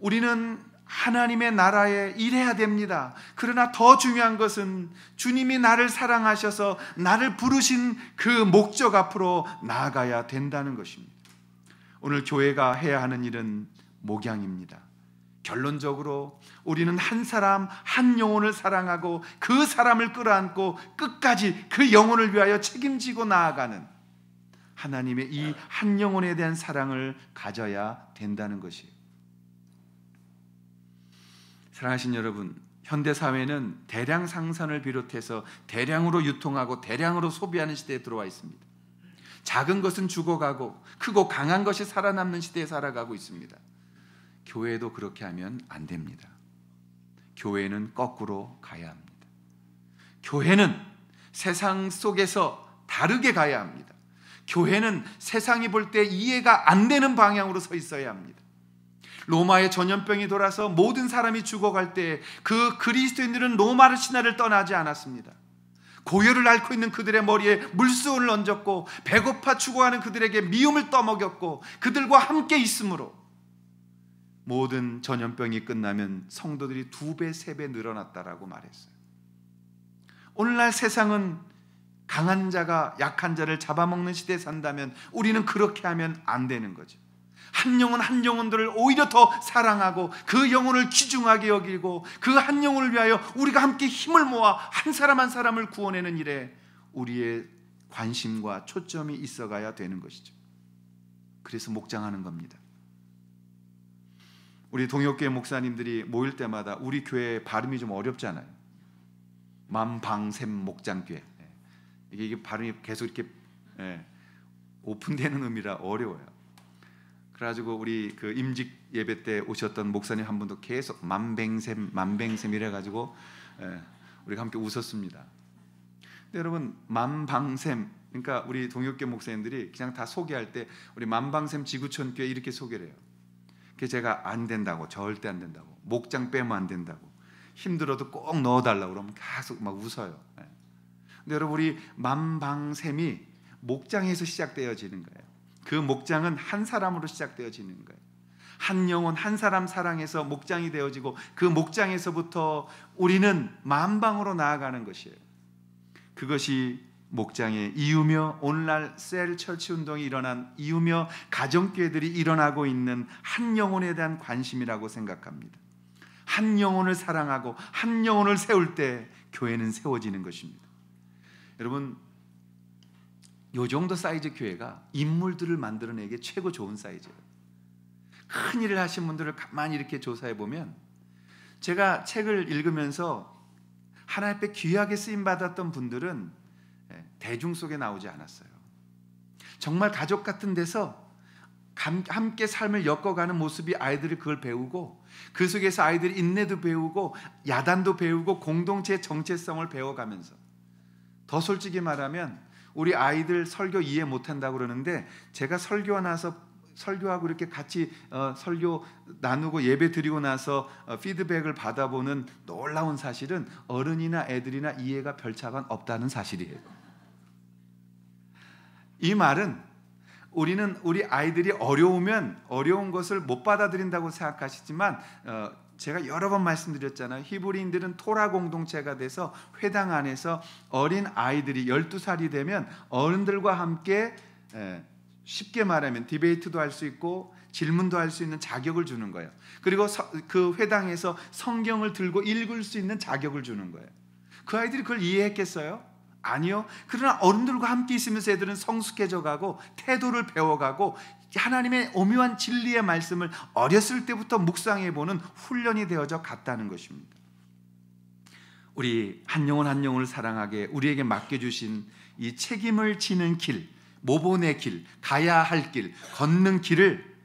우리는 하나님의 나라에 일해야 됩니다. 그러나 더 중요한 것은 주님이 나를 사랑하셔서 나를 부르신 그 목적 앞으로 나아가야 된다는 것입니다. 오늘 교회가 해야 하는 일은 목양입니다. 결론적으로 우리는 한 사람 한 영혼을 사랑하고 그 사람을 끌어안고 끝까지 그 영혼을 위하여 책임지고 나아가는 하나님의 이 한 영혼에 대한 사랑을 가져야 된다는 것이에요. 사랑하신 여러분, 현대사회는 대량 생산을 비롯해서 대량으로 유통하고 대량으로 소비하는 시대에 들어와 있습니다. 작은 것은 죽어가고 크고 강한 것이 살아남는 시대에 살아가고 있습니다. 교회도 그렇게 하면 안 됩니다. 교회는 거꾸로 가야 합니다. 교회는 세상 속에서 다르게 가야 합니다. 교회는 세상이 볼 때 이해가 안 되는 방향으로 서 있어야 합니다. 로마의 전염병이 돌아서 모든 사람이 죽어갈 때 그 그리스도인들은 로마의 신화를 떠나지 않았습니다. 고열을 앓고 있는 그들의 머리에 물소를 얹었고 배고파 죽어가는 그들에게 미움을 떠먹였고 그들과 함께 있으므로 모든 전염병이 끝나면 성도들이 2배, 3배 늘어났다라고 말했어요. 오늘날 세상은 강한 자가 약한 자를 잡아먹는 시대에 산다면 우리는 그렇게 하면 안 되는 거죠. 한 영혼 한 영혼들을 오히려 더 사랑하고 그 영혼을 귀중하게 여기고 그 한 영혼을 위하여 우리가 함께 힘을 모아 한 사람 한 사람을 구원하는 일에 우리의 관심과 초점이 있어가야 되는 것이죠. 그래서 목장하는 겁니다. 우리 동역교회 목사님들이 모일 때마다 우리 교회 발음이 좀 어렵잖아요. 만방샘 목장교회. 이게 발음이 계속 이렇게 오픈되는 의미라 어려워요. 그래가지고 우리 그 임직 예배 때 오셨던 목사님 한 분도 계속 만뱅샘 이래가지고 우리가 함께 웃었습니다. 근데 여러분 만방샘, 그러니까 우리 동역교 목사님들이 그냥 다 소개할 때 우리 만방샘 지구촌 교회 이렇게 소개를 해요. 그래서 제가 안 된다고, 절대 안 된다고, 목장 빼면 안 된다고, 힘들어도 꼭 넣어달라고 그러면 계속 막 웃어요. 근데 여러분 우리 만방샘이 목장에서 시작되어지는 거예요. 그 목장은 한 사람으로 시작되어지는 거예요. 한 영혼 한 사람 사랑해서 목장이 되어지고 그 목장에서부터 우리는 만방으로 나아가는 것이에요. 그것이 목장의 이유며 오늘날 셀 처치 운동이 일어난 이유며 가정교회들이 일어나고 있는 한 영혼에 대한 관심이라고 생각합니다. 한 영혼을 사랑하고 한 영혼을 세울 때 교회는 세워지는 것입니다. 여러분 요 정도 사이즈 교회가 인물들을 만들어내기에 최고 좋은 사이즈예요. 큰 일을 하신 분들을 가만히 이렇게 조사해 보면 제가 책을 읽으면서 하나님 앞에 귀하게 쓰임 받았던 분들은 대중 속에 나오지 않았어요. 정말 가족 같은 데서 함께 삶을 엮어가는 모습이 아이들이 그걸 배우고 그 속에서 아이들이 인내도 배우고 야단도 배우고 공동체의 정체성을 배워가면서 더 솔직히 말하면 우리 아이들 설교 이해 못한다고 그러는데 제가 설교하고 나서 설교하고 이렇게 같이 설교 나누고 예배 드리고 나서 피드백을 받아보는 놀라운 사실은 어른이나 애들이나 이해가 별 차가 없다는 사실이에요. 이 말은 우리는 우리 아이들이 어려우면 어려운 것을 못 받아들인다고 생각하시지만 제가 여러 번 말씀드렸잖아요. 히브리인들은 토라 공동체가 돼서 회당 안에서 어린 아이들이 12살이 되면 어른들과 함께 쉽게 말하면 디베이트도 할 수 있고 질문도 할 수 있는 자격을 주는 거예요. 그리고 그 회당에서 성경을 들고 읽을 수 있는 자격을 주는 거예요. 그 아이들이 그걸 이해했겠어요? 아니요. 그러나 어른들과 함께 있으면서 애들은 성숙해져 가고 태도를 배워가고 하나님의 오묘한 진리의 말씀을 어렸을 때부터 묵상해보는 훈련이 되어져 갔다는 것입니다. 우리 한 영혼 한 영혼을 사랑하게 우리에게 맡겨주신 이 책임을 지는 길, 모본의 길, 가야 할 길, 걷는 길을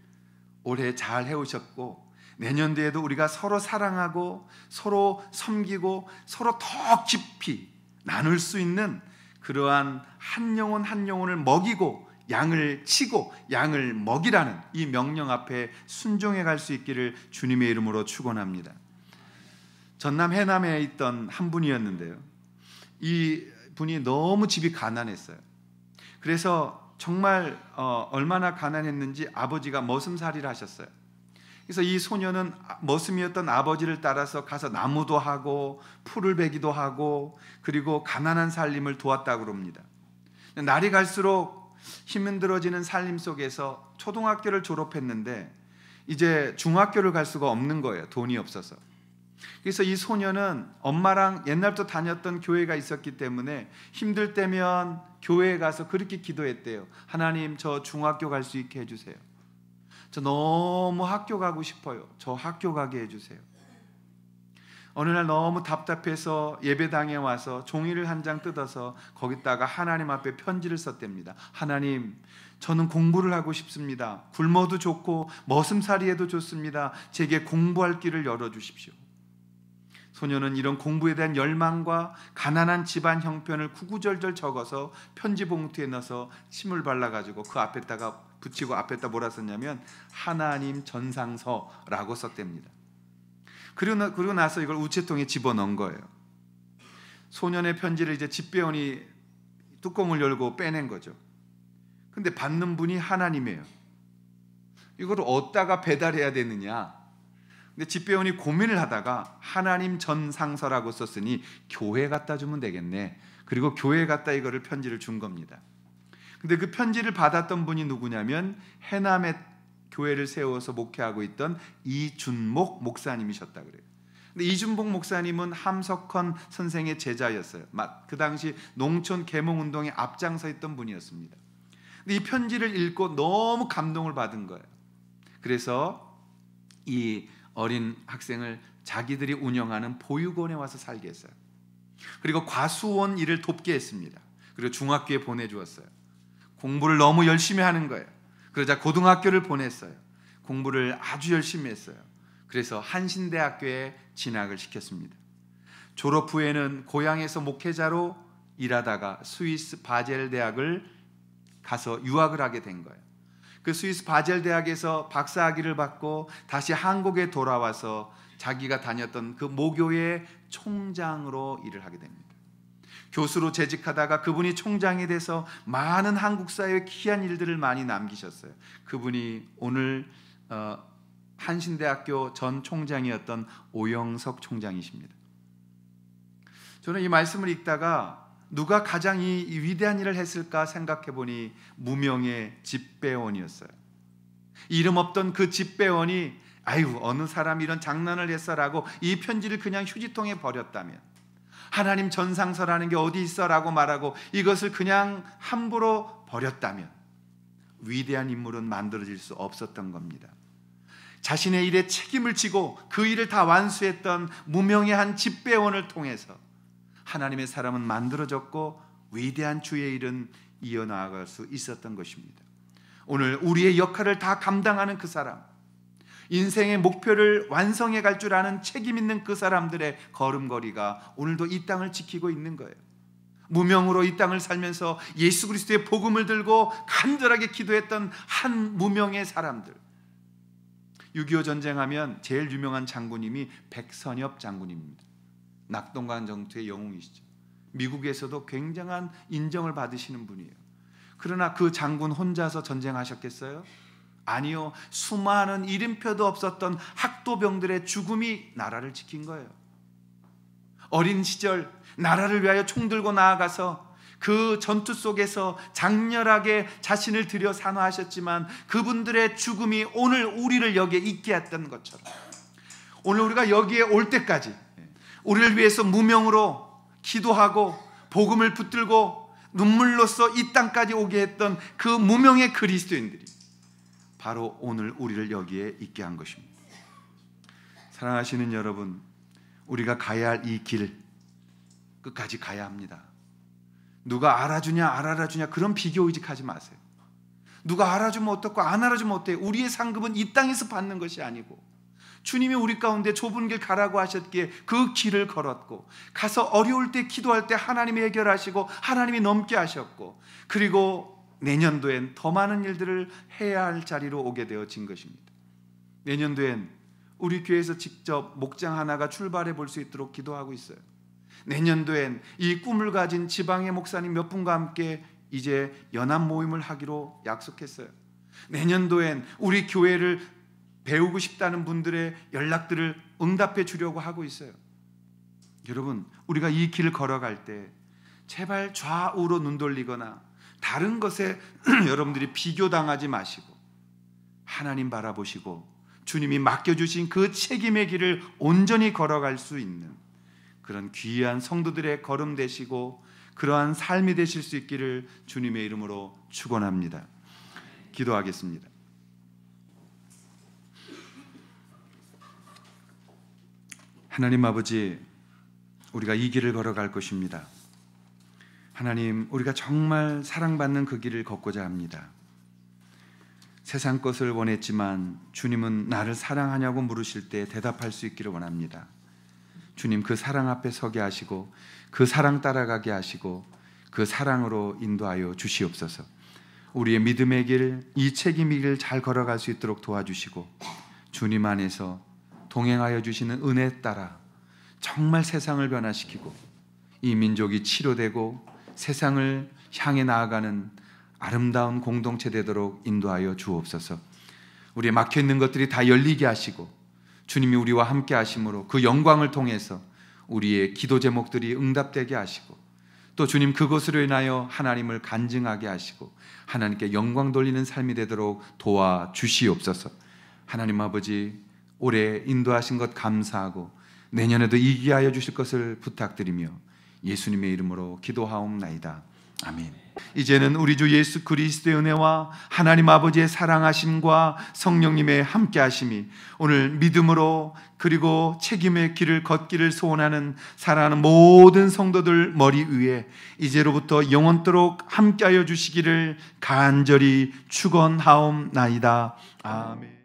올해 잘 해오셨고 내년도에도 우리가 서로 사랑하고 서로 섬기고 서로 더 깊이 나눌 수 있는 그러한 한 영혼 한 영혼을 먹이고 양을 치고 양을 먹이라는 이 명령 앞에 순종해 갈 수 있기를 주님의 이름으로 축원합니다. 전남 해남에 있던 한 분이었는데요. 이 분이 너무 집이 가난했어요. 그래서 정말 얼마나 가난했는지 아버지가 머슴살이를 하셨어요. 그래서 이 소녀는 머슴이었던 아버지를 따라서 가서 나무도 하고 풀을 베기도 하고 그리고 가난한 살림을 도왔다고 합니다. 날이 갈수록 힘들어지는 삶 속에서 초등학교를 졸업했는데 이제 중학교를 갈 수가 없는 거예요. 돈이 없어서. 그래서 이 소녀는 엄마랑 옛날부터 다녔던 교회가 있었기 때문에 힘들 때면 교회에 가서 그렇게 기도했대요. 하나님, 저 중학교 갈 수 있게 해주세요. 저 너무 학교 가고 싶어요. 저 학교 가게 해주세요. 어느 날 너무 답답해서 예배당에 와서 종이를 한 장 뜯어서 거기다가 하나님 앞에 편지를 썼답니다. 하나님, 저는 공부를 하고 싶습니다. 굶어도 좋고 머슴살이해도 좋습니다. 제게 공부할 길을 열어주십시오. 소녀는 이런 공부에 대한 열망과 가난한 집안 형편을 구구절절 적어서 편지 봉투에 넣어서 침을 발라가지고 그 앞에다가 붙이고 앞에다 뭐라 썼냐면 하나님 전상서라고 썼답니다. 그리고 나서 이걸 우체통에 집어넣은 거예요. 소년의 편지를 이제 집배원이 뚜껑을 열고 빼낸 거죠. 근데 받는 분이 하나님이에요. 이걸 어디다가 배달해야 되느냐. 근데 집배원이 고민을 하다가 하나님 전상서라고 썼으니 교회 갖다 주면 되겠네. 그리고 교회 갖다 이거를 편지를 준 겁니다. 근데 그 편지를 받았던 분이 누구냐면 해남에 교회를 세워서 목회하고 있던 이준목 목사님이셨다 그래요. 근데 이준목 목사님은 함석헌 선생의 제자였어요. 그 당시 농촌 계몽운동에 앞장서 있던 분이었습니다. 근데 이 편지를 읽고 너무 감동을 받은 거예요. 그래서 이 어린 학생을 자기들이 운영하는 보육원에 와서 살게 했어요. 그리고 과수원 일을 돕게 했습니다. 그리고 중학교에 보내주었어요. 공부를 너무 열심히 하는 거예요. 그러자 고등학교를 보냈어요. 공부를 아주 열심히 했어요. 그래서 한신대학교에 진학을 시켰습니다. 졸업 후에는 고향에서 목회자로 일하다가 스위스 바젤 대학을 가서 유학을 하게 된 거예요. 그 스위스 바젤 대학에서 박사학위를 받고 다시 한국에 돌아와서 자기가 다녔던 그 모교의 총장으로 일을 하게 됩니다. 교수로 재직하다가 그분이 총장이 돼서 많은 한국 사회의 귀한 일들을 많이 남기셨어요. 그분이 오늘 한신대학교 전 총장이었던 오영석 총장이십니다. 저는 이 말씀을 읽다가 누가 가장 이 위대한 일을 했을까 생각해 보니 무명의 집배원이었어요. 이름 없던 그 집배원이 아유 어느 사람이 이런 장난을 했어라고 이 편지를 그냥 휴지통에 버렸다면, 하나님 전상서라는 게 어디 있어라고 말하고 이것을 그냥 함부로 버렸다면 위대한 인물은 만들어질 수 없었던 겁니다. 자신의 일에 책임을 지고 그 일을 다 완수했던 무명의 한 집배원을 통해서 하나님의 사람은 만들어졌고 위대한 주의 일은 이어나갈 수 있었던 것입니다. 오늘 우리의 역할을 다 감당하는 그 사람, 인생의 목표를 완성해 갈 줄 아는 책임 있는 그 사람들의 걸음걸이가 오늘도 이 땅을 지키고 있는 거예요. 무명으로 이 땅을 살면서 예수 그리스도의 복음을 들고 간절하게 기도했던 한 무명의 사람들. 6.25 전쟁하면 제일 유명한 장군님이 백선엽 장군입니다. 낙동강 전투의 영웅이시죠. 미국에서도 굉장한 인정을 받으시는 분이에요. 그러나 그 장군 혼자서 전쟁하셨겠어요? 아니요. 수많은 이름표도 없었던 학도병들의 죽음이 나라를 지킨 거예요. 어린 시절 나라를 위하여 총 들고 나아가서 그 전투 속에서 장렬하게 자신을 들여 산화하셨지만 그분들의 죽음이 오늘 우리를 여기에 있게 했던 것처럼 오늘 우리가 여기에 올 때까지 우리를 위해서 무명으로 기도하고 복음을 붙들고 눈물로써 이 땅까지 오게 했던 그 무명의 그리스도인들이 바로 오늘 우리를 여기에 있게 한 것입니다. 사랑하시는 여러분, 우리가 가야 할 이 길 끝까지 가야 합니다. 누가 알아주냐 안 알아주냐 그런 비교의식하지 마세요. 누가 알아주면 어떻고 안 알아주면 어때요? 우리의 상급은 이 땅에서 받는 것이 아니고 주님이 우리 가운데 좁은 길 가라고 하셨기에 그 길을 걸었고 가서 어려울 때 기도할 때 하나님이 해결하시고 하나님이 넘게 하셨고 그리고 내년도엔 더 많은 일들을 해야 할 자리로 오게 되어진 것입니다. 내년도엔 우리 교회에서 직접 목장 하나가 출발해 볼 수 있도록 기도하고 있어요. 내년도엔 이 꿈을 가진 지방의 목사님 몇 분과 함께 이제 연합 모임을 하기로 약속했어요. 내년도엔 우리 교회를 배우고 싶다는 분들의 연락들을 응답해 주려고 하고 있어요. 여러분, 우리가 이 길을 걸어갈 때 제발 좌우로 눈 돌리거나 다른 것에 여러분들이 비교당하지 마시고 하나님 바라보시고 주님이 맡겨주신 그 책임의 길을 온전히 걸어갈 수 있는 그런 귀한 성도들의 걸음 되시고 그러한 삶이 되실 수 있기를 주님의 이름으로 축원합니다. 기도하겠습니다. 하나님 아버지, 우리가 이 길을 걸어갈 것입니다. 하나님, 우리가 정말 사랑받는 그 길을 걷고자 합니다. 세상 것을 원했지만 주님은 나를 사랑하냐고 물으실 때 대답할 수 있기를 원합니다. 주님, 그 사랑 앞에 서게 하시고 그 사랑 따라가게 하시고 그 사랑으로 인도하여 주시옵소서. 우리의 믿음의 길, 이 책임의 길 잘 걸어갈 수 있도록 도와주시고 주님 안에서 동행하여 주시는 은혜 따라 정말 세상을 변화시키고 이 민족이 치료되고 세상을 향해 나아가는 아름다운 공동체 되도록 인도하여 주옵소서. 우리의 막혀있는 것들이 다 열리게 하시고 주님이 우리와 함께 하심으로 그 영광을 통해서 우리의 기도 제목들이 응답되게 하시고 또 주님, 그것으로 인하여 하나님을 간증하게 하시고 하나님께 영광 돌리는 삶이 되도록 도와주시옵소서. 하나님 아버지, 올해 인도하신 것 감사하고 내년에도 이기게 하여 주실 것을 부탁드리며 예수님의 이름으로 기도하옵나이다. 아멘. 이제는 우리 주 예수 그리스도의 은혜와 하나님 아버지의 사랑하심과 성령님의 함께하심이 오늘 믿음으로 그리고 책임의 길을 걷기를 소원하는 사랑하는 모든 성도들 머리 위에 이제로부터 영원토록 함께하여 주시기를 간절히 축원하옵나이다. 아멘.